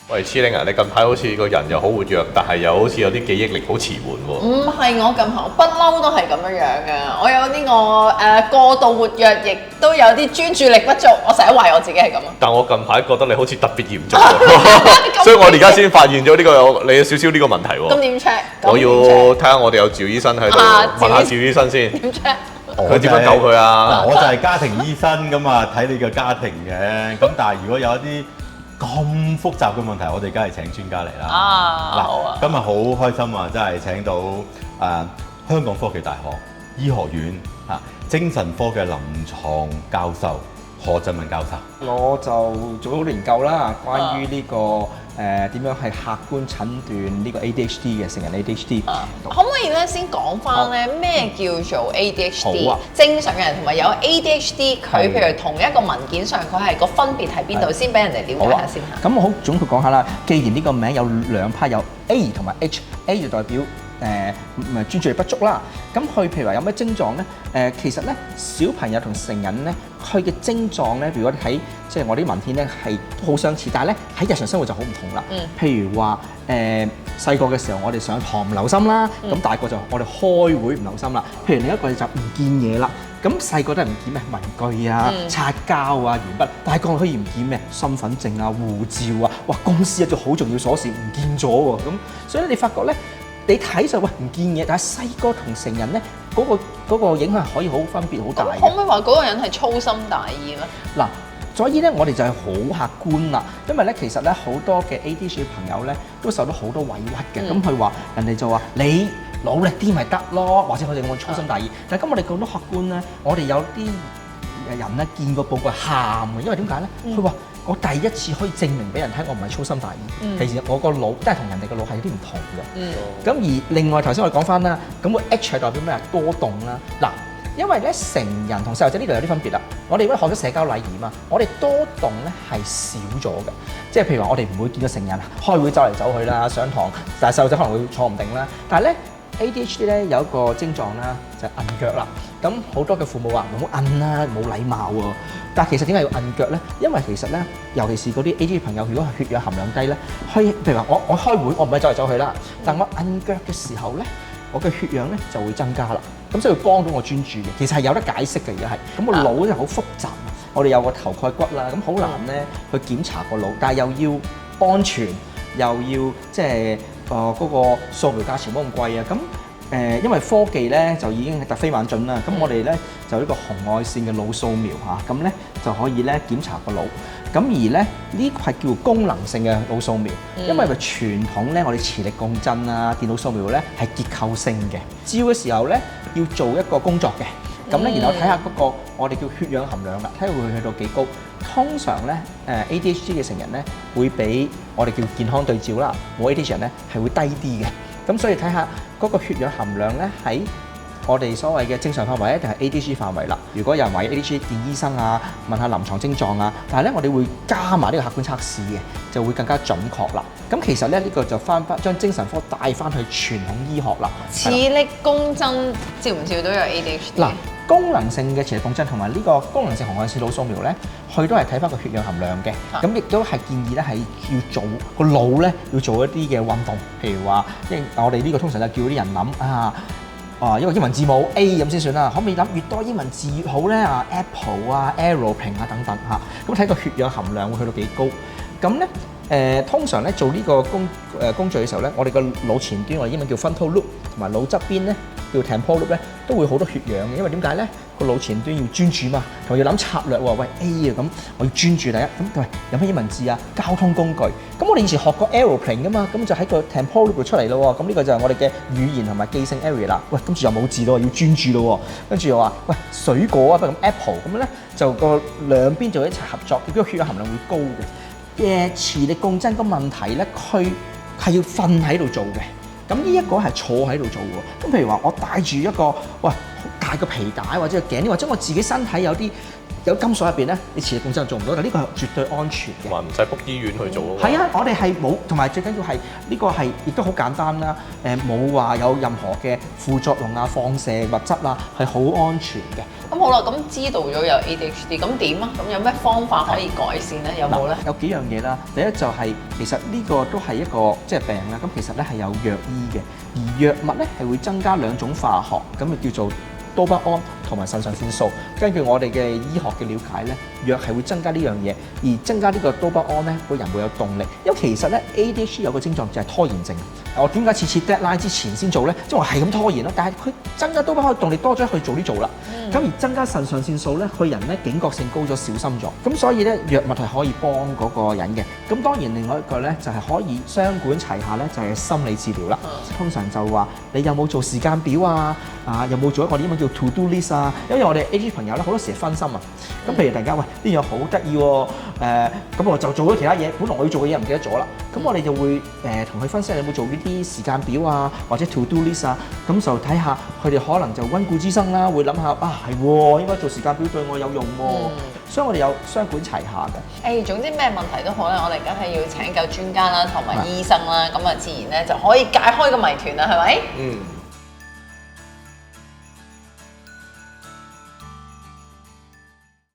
喂，黐玲啊，你近排好似個人又好活躍，但係又好似有啲記憶力好遲緩喎。唔係我近排，我不嬲都係咁樣樣嘅。我有呢個過度活躍，亦都有啲專注力不足。我成日話我自己係咁啊。但我近排覺得你好似特別嚴重喎，所以我而家先發現咗呢個你有少少呢個問題喎。咁點 check？我要睇下我哋有趙醫生喺度，問下趙醫生先。點 check？佢點樣救佢啊？我就係家庭醫生咁啊，睇你個家庭嘅。咁但係如果有一啲咁複雜嘅問題，我哋梗係請專家嚟啦。好啊！今日好開心啊，真係請到香港科技大學醫學院精神科嘅臨床教授何振敏教授。我就做咗好多研究啦，關於呢個點樣係客觀診斷呢個 ADHD 嘅成人 ADHD。可唔可以咧先講翻咧咩叫做 ADHD？好啊，正常嘅人同埋有 ADHD，佢譬如同一個文件上佢係個分別喺邊度？先俾人哋了解下先嚇。咁我好總括講下啦。既然呢個名有兩 part，有 A 同埋 H，A 就代表專注力不足啦。咁佢譬如話有咩症狀咧？其實咧小朋友同成人咧，佢嘅症狀咧，如果睇即係我啲文獻咧係好相似，但係咧喺日常生活就好唔同啦。譬如話細個嘅時候，我哋上堂唔留心啦，咁大個就我哋開會唔留心啦。譬如另一個就唔見嘢啦。咁細個都係唔見咩文具啊、擦膠啊、鉛筆，大個可以唔見咩身份證啊、護照啊，哇！公司一個好重要鎖匙唔見咗喎，咁所以你發覺咧，你睇就喂唔見嘢，但係細個同成人咧嗰個影響係可以好分別好大嘅。可唔可以話嗰個人係粗心大意咧？嗱，所以咧我哋就係好客觀啦，因為咧其實咧好多嘅 ADHD 朋友咧都受到好多委屈嘅，咁佢話人哋就話你努力啲咪得咯，或者佢哋咁粗心大意。但係咁我哋講得客觀咧，我哋有啲人咧見個報告喊嘅，因為點解咧？佢話我第一次可以證明俾人睇，我唔係粗心大意。其實我個腦都係同人哋個腦係有啲唔同嘅。咁而另外頭先我哋講翻啦，咁個 H 係代表咩啊？多動啦。嗱，因為咧成人同細路仔呢度有啲分別啦。我哋如果學咗社交禮儀嘛，我哋多動咧係少咗嘅。即係譬如話，我哋唔會見到成人開會走嚟走去啦，上堂，但係細路仔可能會坐唔定啦。但係咧 ADHD 咧有一個症狀啦，就係摁腳啦。咁好多嘅父母話唔好摁啦，冇禮貌喎。但係其實點解要摁腳咧？因為其實咧，尤其是嗰啲 ADHD 朋友，如果係血氧含量低咧，譬如話我開會，我唔係走嚟走去啦，但我摁腳嘅時候咧，我嘅血氧咧就會增加啦。咁所以會幫到我專注嘅。其實係有得解釋嘅，而家係。咁個腦咧好複雜，我哋有個頭蓋骨啦，咁好難咧去檢查個腦，但係又要安全，又要即係嗰個掃描價錢冇咁貴啊。咁因為科技咧就已經係突飛猛進啦，咁我哋咧就呢個紅外線嘅腦掃描嚇，咁咧就可以咧檢查個腦。咁而咧呢個係叫功能性嘅腦掃描，因為傳統咧我哋磁力共振啊、電腦掃描咧係結構性嘅，照嘅時候咧要做一個工作嘅。咁咧，然後睇下嗰個我哋叫血氧含量啦，睇下會去到幾高。通常咧ADHD 嘅成人咧會比我哋叫健康對照啦，冇 ADHD 人咧係會低啲嘅。咁所以睇下嗰個血氧含量咧喺我哋所謂嘅正常範圍，一定係 ADHD 範圍啦。如果有人懷疑 ADHD，見醫生啊，問下臨床症狀啊。但係咧，我哋會加埋呢個客觀測試嘅，就會更加準確啦。咁其實咧，呢個就翻將精神科帶翻去傳統醫學啦。磁力共振照唔照都有 ADHD？嗱，功能性嘅磁力共振同埋呢個功能性紅外線腦掃描咧，佢都係睇翻個血氧含量嘅。咁亦都係建議咧係要做個腦咧要做一啲嘅運動，譬如話，因為我哋呢個通常就叫啲人諗一個英文字母 A 咁先算啦，可唔可以諗越多英文字越好咧？Apple 啊、Aeroplane 啊等等嚇，咁睇個血氧含量會去到幾高？咁咧通常咧做呢個工序嘅時候咧，我哋個腦前端我哋英文叫 frontal lobe 同埋腦側邊咧叫 temporal lobe 咧都會好多血氧嘅，因為點解咧？個腦前端要專注嘛，同埋要諗策略喎。喂 A 啊，咁我要專注第一。咁喂有咩英文字啊？交通工具。咁我哋以前學過 aeroplane 噶嘛，咁就喺個 temporal lobe 出嚟咯。咁呢個就係我哋嘅語言同埋記性 area 啦。喂，跟住又冇字咯，要專注咯。跟住又話喂水果啊，不如咁 apple 咁咧，就個兩邊就一齊合作，結果血氧含量會高嘅。磁力共振個問題咧，佢係要瞓喺度做嘅。咁呢一個係坐喺度做喎。咁譬如話，我戴住一個大個皮帶或者個頸鏈，或者我自己身體有金屬入邊咧，你磁力共振做唔到，但呢個係絕對安全嘅。同埋唔使 book 醫院去做咯。係啊，我哋係冇，同埋最緊要係呢個係亦都好簡單啦。冇話有任何嘅副作用啊、放射物質啊，係好安全嘅。咁好啦，咁知道咗有 ADHD，咁點啊？咁有咩方法可以改善咧？有冇咧？有幾樣嘢啦。第一就係、其實呢個都係一個即係病啦。咁其實咧係有藥醫嘅，而藥物咧係會增加兩種化學，咁就叫做多巴胺同埋腎上腺素。根據我哋嘅醫學嘅了解咧，藥係會增加呢樣嘢，而增加呢個多巴胺咧，個人會有動力。因為其實咧 ADHD 有個症狀就係拖延症。我點解次次 deadline 之前先做咧？即係我係咁拖延咯。但係佢增加多巴胺嘅動力多咗，去早啲做啦。咁而增加腎上腺素咧，佢人咧警覺性高咗，小心咗。咁所以咧藥物係可以幫嗰個人嘅。咁當然另外一個咧就係可以雙管齊下咧，就係心理治療啦。通常就話你有冇做時間表啊？有冇做一個英文叫 to do list 啊？因為我哋 ADHD 朋友咧好多時係分心啊。咁譬如突然間喂呢樣好得意喎，咁我就做咗其他嘢，本來我要做嘅嘢唔記得咗啦。咁我哋就會同佢分析你有冇做呢啲時間表啊，或者 to do list 啊，咁就睇下佢哋可能就溫故知新啦，會諗下係喎，應該做時間表對我有用喎。所以我哋有雙管齊下嘅。總之咩問題都好咧，我哋梗係要請教專家啦，同埋醫生啦，咁啊自然咧就可以解開個謎團啦，係咪？嗯。